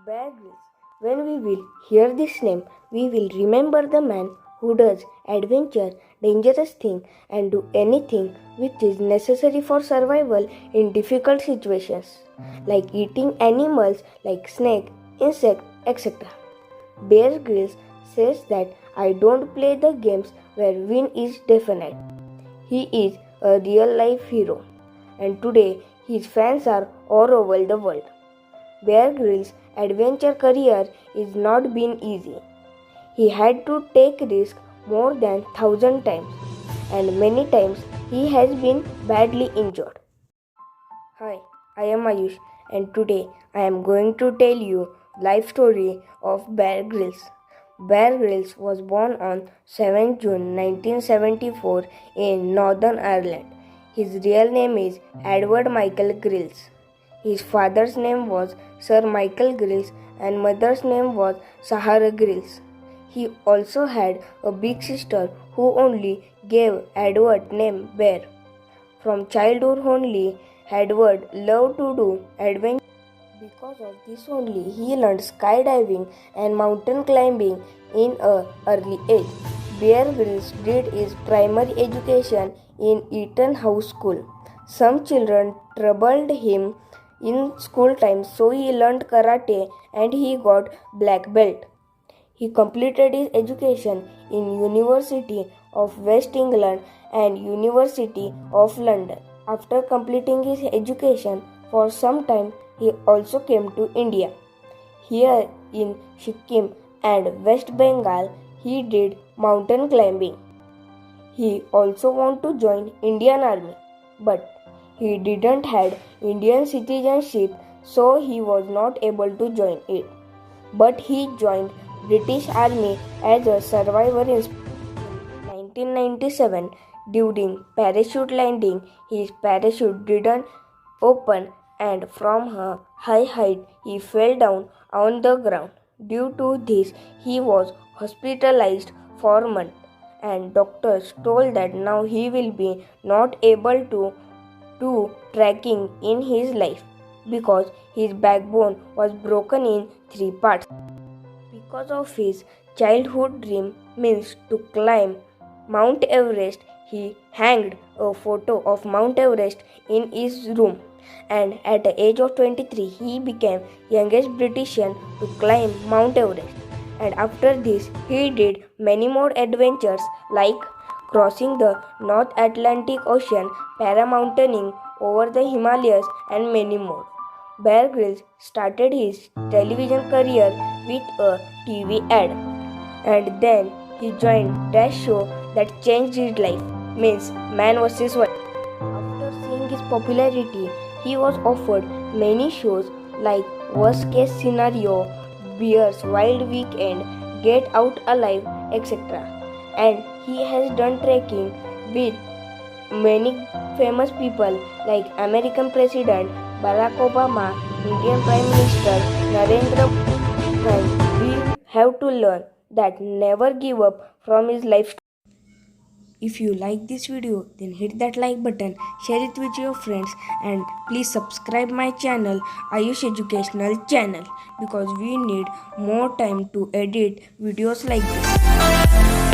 Bear Grylls. When we will hear this name, we will remember the man who does adventure, dangerous things, and do anything which is necessary for survival in difficult situations, like eating animals like snake, insect, etc. Bear Grylls says that I don't play the games where win is definite. He is a real life hero, and today his fans are all over the world. Bear Grylls' adventure career is not been easy. He had to take risks more than 1,000 times, and many times he has been badly injured. Hi, I am Ayush, and today I am going to tell you life story of Bear Grylls. Bear Grylls was born on 7 June 1974 in Northern Ireland. His real name is Edward Michael Grylls. His father's name was Sir Michael Grylls and mother's name was Sahara Grylls. He also had a big sister who only gave Edward name Bear. From childhood only, Edward loved to do adventure. Because of this only, he learned skydiving and mountain climbing in an early age. Bear Grylls did his primary education in Eton House School. Some children troubled him in school time, so he learned karate and he got black belt. He completed his education in University of West England and University of London. After completing his education for some time, he also came to India. Here in Sikkim and West Bengal, he did mountain climbing. He also wanted to join Indian Army, but he didn't have Indian citizenship, so he was not able to join it. But he joined British Army as a survivor in 1997. During parachute landing, his parachute didn't open and from a high height he fell down on the ground. Due to this, he was hospitalized for a month, and doctors told that now he will be not able to do trekking in his life because his backbone was broken in 3 parts. Because of his childhood dream means to climb Mount Everest, he hanged a photo of Mount Everest in his room, and at the age of 23 he became youngest Britisher to climb Mount Everest. And after this he did many more adventures like crossing the North Atlantic Ocean, paramountaining over the Himalayas, and many more. Bear Grylls started his television career with a TV ad, and then he joined that show that changed his life, means Man vs. Wild. After seeing his popularity, he was offered many shows like Worst Case Scenario, Bear's Wild Weekend, Get Out Alive, etc. And he has done trekking with many famous people like American President Barack Obama, Indian Prime Minister Narendra Modi, and we have to learn that never give up from his life. If you like this video, then hit that like button, share it with your friends, and please subscribe my channel, Ayush Educational Channel, because we need more time to edit videos like this.